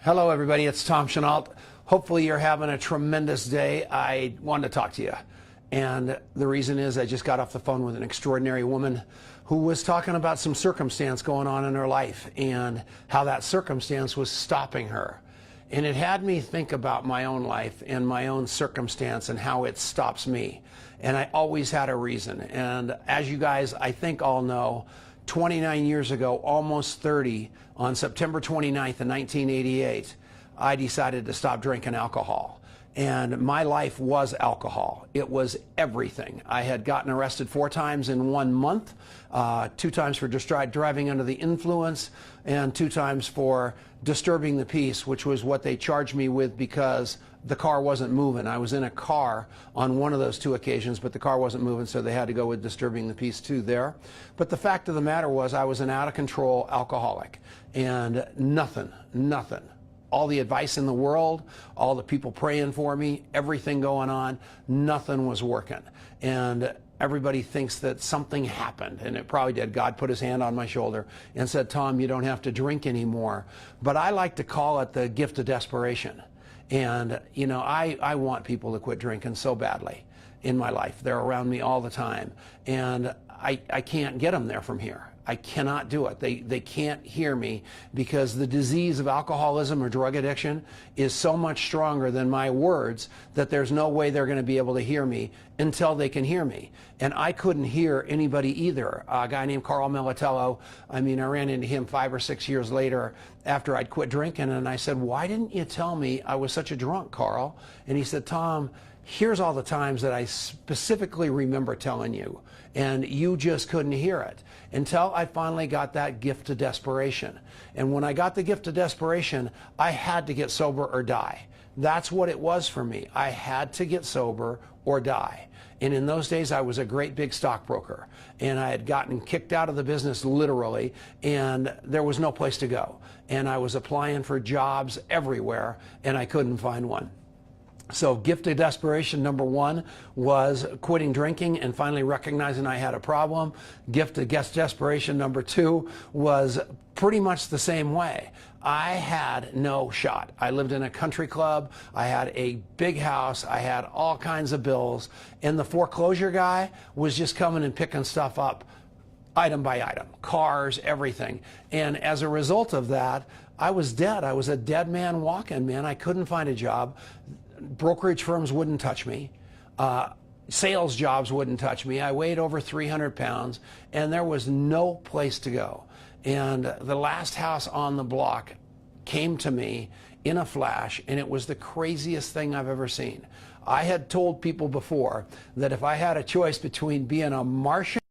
Hello, everybody. It's Tom Chenault. Hopefully, you're having a tremendous day. I wanted to talk to you. And the reason is I just got off the phone with an extraordinary woman who was talking about some circumstance going on in her life and how that circumstance was stopping her. And it had me think about my own life and my own circumstance and how it stops me. And I always had a reason. And as you guys, I think all know, 29 years ago, almost 30, on September 29th of 1988, I decided to stop drinking alcohol. And my life was alcohol. It was everything. I had gotten arrested 4 times in 1 month, 2 times for driving under the influence, and 2 times for disturbing the peace, which was what they charged me with because the car wasn't moving. I was in a car on one of those 2 occasions, but the car wasn't moving, so they had to go with disturbing the peace too there. But the fact of the matter was I was an out-of-control alcoholic, and nothing, all the advice in the world, all the people praying for me, everything going on, nothing was working. And everybody thinks that something happened, and it probably did. God put his hand on my shoulder and said, Tom, you don't have to drink anymore. But I like to call it the gift of desperation. And, you know, I want people to quit drinking so badly in my life. They're around me all the time. And I can't get them there from here. I cannot do it. They can't hear me because the disease of alcoholism or drug addiction is so much stronger than my words that there's no way they're going to be able to hear me until they can hear me. And I couldn't hear anybody either. A guy named Carl Militello, I ran into him 5 or 6 years later after I'd quit drinking, and I said, why didn't you tell me I was such a drunk, Carl? And he said, Tom, here's all the times that I specifically remember telling you, and you just couldn't hear it until I finally got that gift of desperation. And when I got the gift of desperation, I had to get sober or die. That's what it was for me. I had to get sober or die. And in those days, I was a great big stockbroker, and I had gotten kicked out of the business literally, and there was no place to go. And I was applying for jobs everywhere, and I couldn't find one. So gift of desperation number 1 was quitting drinking and finally recognizing I had a problem. Gift of desperation number 2 was pretty much the same way. I had no shot. I lived in a country club. I had a big house. I had all kinds of bills. And the foreclosure guy was just coming and picking stuff up item by item, cars, everything. And as a result of that, I was dead. I was a dead man walking, man. I couldn't find a job. Brokerage firms wouldn't touch me. Sales jobs wouldn't touch me. I weighed over 300 pounds, and there was no place to go. And the last house on the block came to me in a flash, and it was the craziest thing I've ever seen. I had told people before that if I had a choice between being a Martian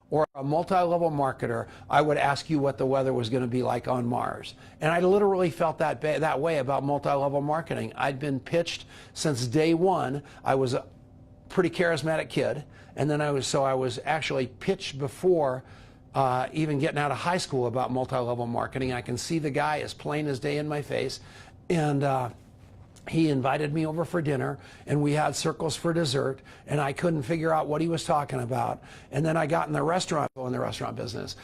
or a multi-level marketer, I would ask you what the weather was going to be like on Mars. And I literally felt that way about multi-level marketing. I'd been pitched since day one. I was a pretty charismatic kid, and then I was actually pitched before even getting out of high school about multi-level marketing. I can see the guy as plain as day in my face, and he invited me over for dinner, and we had circles for dessert, and I couldn't figure out what he was talking about. And then I got in the restaurant business.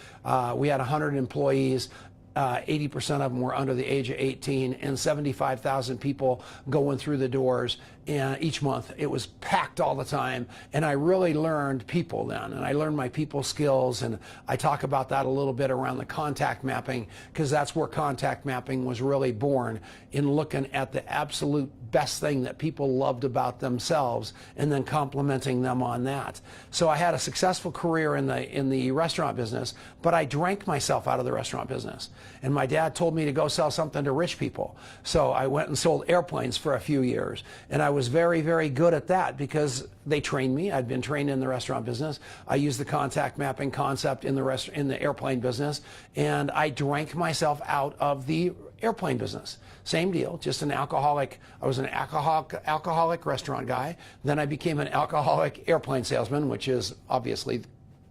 We had 100 employees. 80% of them were under the age of 18, and 75,000 people going through the doors each month. It was packed all the time, and I really learned people then, and I learned my people skills, and I talk about that a little bit around the contact mapping, because that's where contact mapping was really born, in looking at the absolute best thing that people loved about themselves and then complimenting them on that. So I had a successful career in the restaurant business, but I drank myself out of the restaurant business. And my dad told me to go sell something to rich people. So I went and sold airplanes for a few years. And I was very, very good at that because they trained me. I'd been trained in the restaurant business. I used the contact mapping concept in the airplane business. And I drank myself out of the airplane business. Same deal, just an alcoholic. I was an alcoholic restaurant guy. Then I became an alcoholic airplane salesman, which is obviously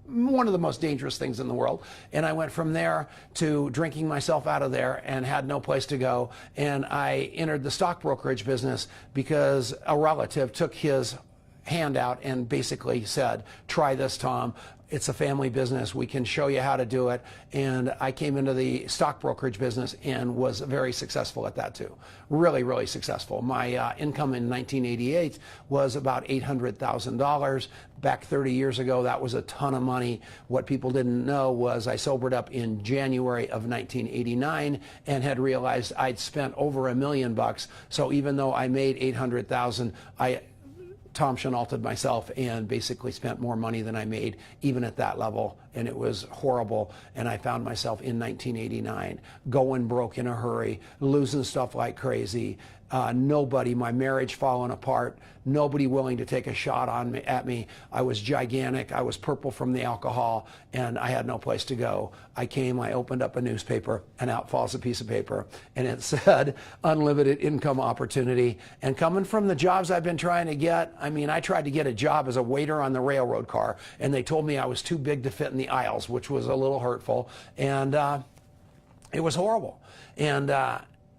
one of the most dangerous things in the world. And I went from there to drinking myself out of there and had no place to go. And I entered the stock brokerage business because a relative took his handout and basically said, try this, Tom. It's a family business. We can show you how to do it. And I came into the stock brokerage business and was very successful at that too. Really, really successful. My income in 1988 was about $800,000. Back 30 years ago, that was a ton of money. What people didn't know was I sobered up in January of 1989 and had realized I'd spent over $1 million. So even though I made $800,000, Tom Chenaulted myself and basically spent more money than I made even at that level, and it was horrible. And I found myself in 1989 going broke in a hurry, losing stuff like crazy. Nobody, my marriage falling apart, nobody willing to take a shot at me. I was gigantic. I was purple from the alcohol, and I had no place to go. I opened up a newspaper, and out falls a piece of paper, and it said unlimited income opportunity. And coming from the jobs I've been trying to get, I tried to get a job as a waiter on the railroad car, and they told me I was too big to fit in the aisles, which was a little hurtful, and it was horrible. And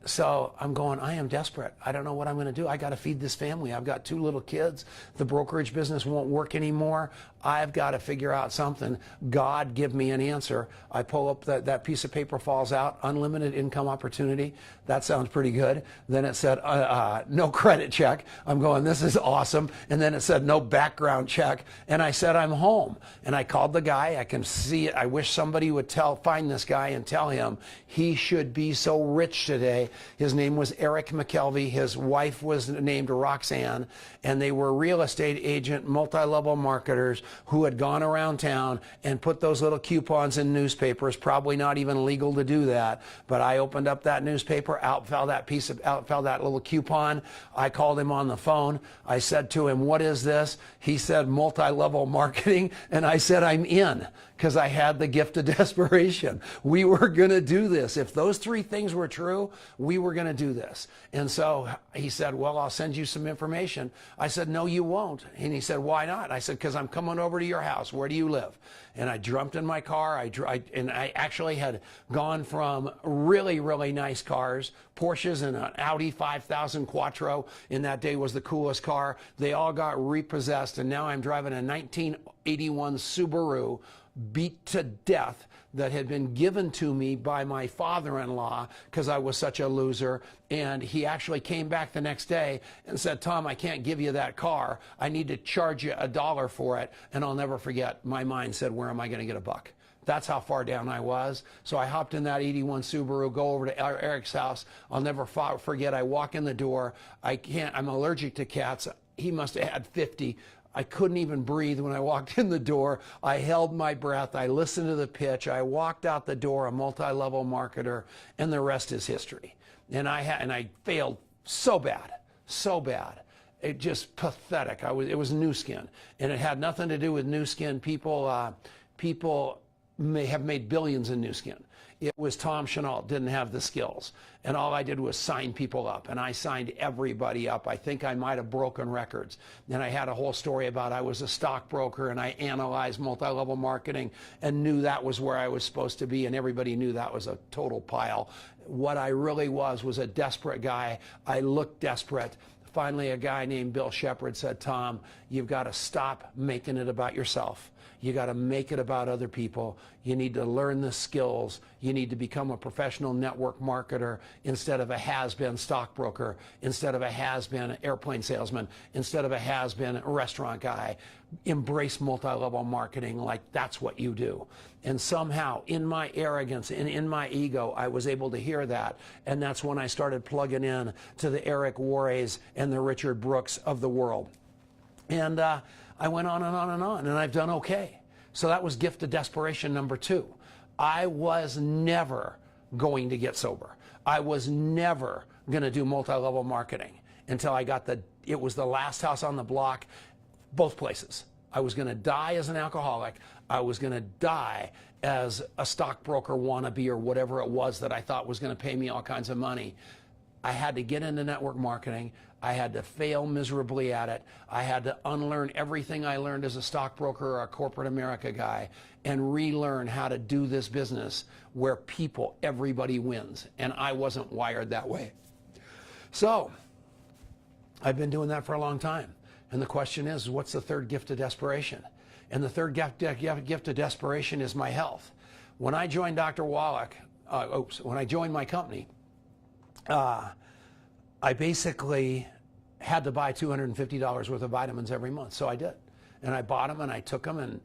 so I'm going, I am desperate. I don't know what I'm going to do. I got to feed this family. I've got 2 little kids. The brokerage business won't work anymore. I've got to figure out something. God, give me an answer. I pull up that piece of paper falls out, unlimited income opportunity. That sounds pretty good. Then it said, no credit check. I'm going, this is awesome. And then it said, no background check. And I said, I'm home. And I called the guy. I can see it. I wish somebody would find this guy and tell him he should be so rich today. His name was Eric McKelvey. His wife was named Roxanne. And they were real estate agent, multi-level marketers who had gone around town and put those little coupons in newspapers. Probably not even legal to do that. But I opened up that newspaper, out fell that little coupon. I called him on the phone. I said to him, what is this? He said, multi-level marketing. And I said, I'm in, because I had the gift of desperation. We were going to do this. If those 3 things were true, we were going to do this. And so he said, well, I'll send you some information. I said, no, you won't. And he said, why not? I said, because I'm coming over to your house. Where do you live? And I jumped in my car. And I actually had gone from really, really nice cars, Porsches and an Audi 5000 Quattro. In that day was the coolest car. They all got repossessed. And now I'm driving a 1981 Subaru beat to death that had been given to me by my father-in-law because I was such a loser. And he actually came back the next day and said, Tom, I can't give you that car. I need to charge you $1 for it. And I'll never forget, my mind said, where am I going to get a buck? That's how far down I was. So I hopped in that 81 Subaru, go over to Eric's house. I'll never forget, I walk in the door. I'm allergic to cats. He must have had 50. I couldn't even breathe when I walked in the door. I held my breath. I listened to the pitch. I walked out the door, a multi-level marketer, and the rest is history. And I failed so bad, so bad. It just pathetic. It was new skin, and it had nothing to do with new skin. People may have made billions in new skin. It was Tom Chenault didn't have the skills, and all I did was sign people up, and I signed everybody up. I think I might have broken records. And I had a whole story about I was a stockbroker, and I analyzed multi-level marketing and knew that was where I was supposed to be, and everybody knew that was a total pile. What I really was a desperate guy. I looked desperate. Finally, a guy named Bill Shepard said, Tom, you've got to stop making it about yourself. You got to make it about other people. You need to learn the skills. You need to become a professional network marketer instead of a has-been stockbroker, instead of a has-been airplane salesman, instead of a has-been restaurant guy. Embrace multi-level marketing like that's what you do. And somehow, in my arrogance and in my ego, I was able to hear that. And that's when I started plugging in to the Eric Worres and the Richard Brooks of the world. And I went on and on and on, and I've done okay. So that was Gift of Desperation number 2. I was never going to get sober. I was never going to do multi-level marketing until I got it was the last house on the block, both places. I was going to die as an alcoholic. I was going to die as a stockbroker wannabe or whatever it was that I thought was going to pay me all kinds of money. I had to get into network marketing. I had to fail miserably at it. I had to unlearn everything I learned as a stockbroker or a corporate America guy and relearn how to do this business where everybody wins. And I wasn't wired that way. So I've been doing that for a long time. And the question is, what's the third gift of desperation? And the third gift of desperation is my health. When I joined Dr. Wallach, when I joined my company, I basically had to buy $250 worth of vitamins every month. So I did. And I bought them and I took them, and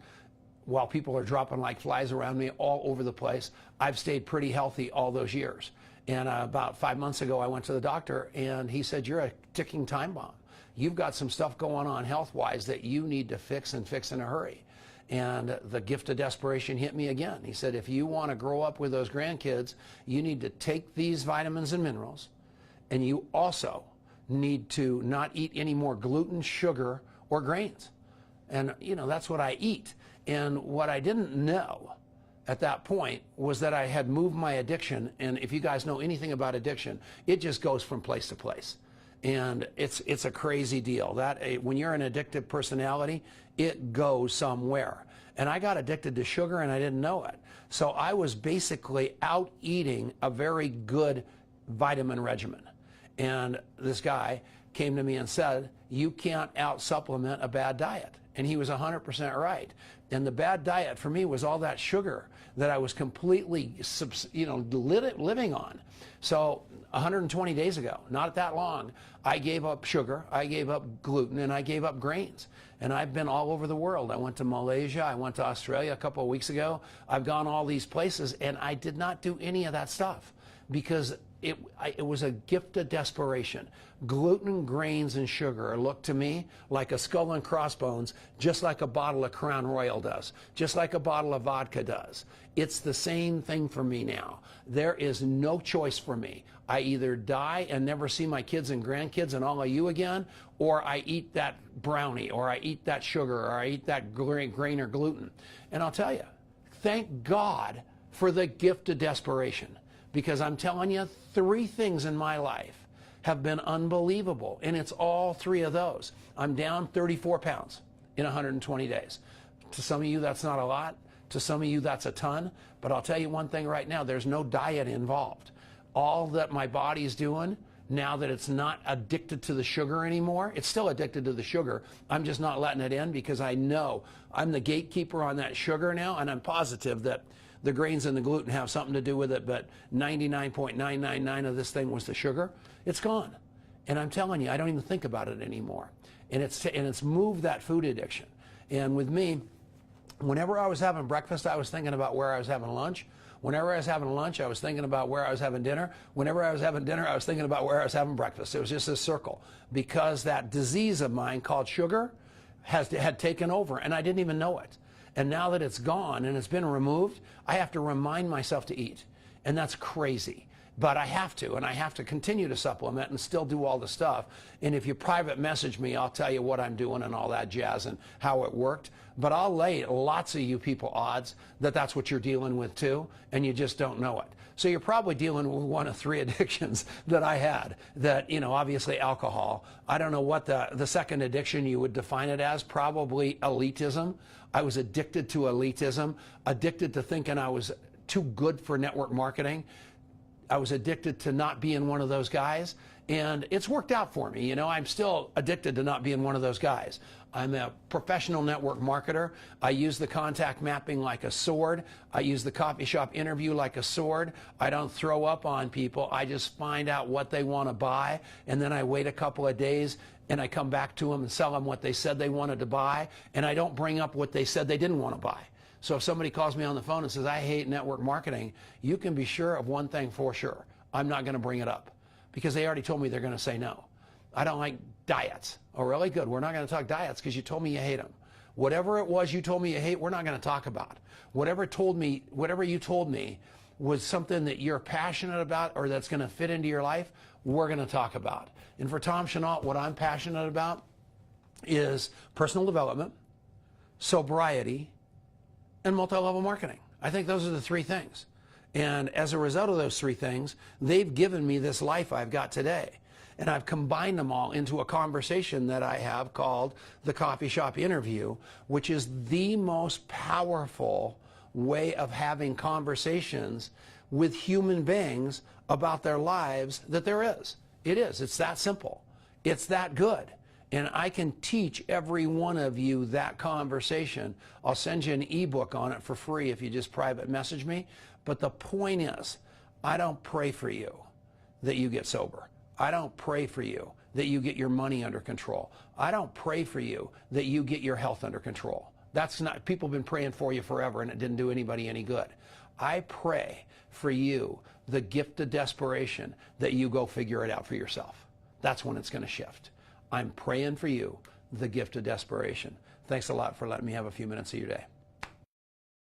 while people are dropping like flies around me all over the place, I've stayed pretty healthy all those years. And about 5 months ago, I went to the doctor and he said, you're a ticking time bomb. You've got some stuff going on health-wise that you need to fix, and fix in a hurry. And the gift of desperation hit me again. He said, if you want to grow up with those grandkids, you need to take these vitamins and minerals, and you also need to not eat any more gluten, sugar, or grains. And, you know, that's what I eat. And what I didn't know at that point was that I had moved my addiction. And if you guys know anything about addiction, it just goes from place to place. And it's a crazy deal. When you're an addictive personality, it goes somewhere. And I got addicted to sugar and I didn't know it. So I was basically out eating a very good vitamin regimen. And this guy came to me and said, you can't out supplement a bad diet. And he was 100% right. And the bad diet for me was all that sugar that I was completely, living on. So 120 days ago, not that long, I gave up sugar, I gave up gluten, and I gave up grains. And I've been all over the world. I went to Malaysia, I went to Australia a couple of weeks ago. I've gone all these places, and I did not do any of that stuff because it was a gift of desperation. Gluten, grains, and sugar look to me like a skull and crossbones, just like a bottle of Crown Royal does, just like a bottle of vodka does. It's the same thing for me now. There is no choice for me. I either die and never see my kids and grandkids and all of you again, or I eat that brownie, or I eat that sugar, or I eat that grain or gluten. And I'll tell you, thank God for the gift of desperation. Because I'm telling you, 3 things in my life have been unbelievable. And it's all 3 of those. I'm down 34 pounds in 120 days. To some of you, that's not a lot. To some of you, that's a ton. But I'll tell you one thing right now, there's no diet involved. All that my body's doing, now that it's not addicted to the sugar anymore, it's still addicted to the sugar. I'm just not letting it in because I know I'm the gatekeeper on that sugar now, and I'm positive that the grains and the gluten have something to do with it, but 99.999 of this thing was the sugar. It's gone. And I'm telling you, I don't even think about it anymore. And it's moved that food addiction. And with me, whenever I was having breakfast, I was thinking about where I was having lunch. Whenever I was having lunch, I was thinking about where I was having dinner. Whenever I was having dinner, I was thinking about where I was having breakfast. It was just a circle because that disease of mine called sugar had taken over, and I didn't even know it. And now that it's gone and it's been removed, I have to remind myself to eat. And that's crazy. But I have to, and I have to continue to supplement and still do all the stuff. And if you private message me, I'll tell you what I'm doing and all that jazz and how it worked. But I'll lay lots of you people odds that that's what you're dealing with too, and you just don't know it. So you're probably dealing with one of 3 addictions that I had. That, obviously alcohol. I don't know what the second addiction you would define it as, probably elitism. I was addicted to elitism, addicted to thinking I was too good for network marketing. I was addicted to not being one of those guys, and it's worked out for me. I'm still addicted to not being one of those guys. I'm a professional network marketer. I use the contact mapping like a sword. I use the coffee shop interview like a sword. I don't throw up on people. I just find out what they want to buy, and then I wait a couple of days, and I come back to them and sell them what they said they wanted to buy, and I don't bring up what they said they didn't want to buy. So if somebody calls me on the phone and says, I hate network marketing, you can be sure of one thing for sure. I'm not going to bring it up because they already told me they're going to say no. I don't like diets. Oh, really? Good. We're not going to talk diets because you told me you hate them. Whatever it was you told me you hate, we're not going to talk about. Whatever you told me was something that you're passionate about or that's going to fit into your life, we're going to talk about. And for Tom Chenault, what I'm passionate about is personal development, sobriety, and multi-level marketing. I think those are the 3 things. And as a result of those 3 things, they've given me this life I've got today. And I've combined them all into a conversation that I have called the Coffee Shop Interview, which is the most powerful way of having conversations with human beings about their lives that there is. It is. It's that simple. It's that good. And I can teach every one of you that conversation. I'll send you an ebook on it for free if you just private message me. But the point is, I don't pray for you that you get sober. I don't pray for you that you get your money under control. I don't pray for you that you get your health under control. That's not, people have been praying for you forever and it didn't do anybody any good. I pray for you the gift of desperation that you go figure it out for yourself. That's when it's going to shift. I'm praying for you the gift of desperation. Thanks a lot for letting me have a few minutes of your day.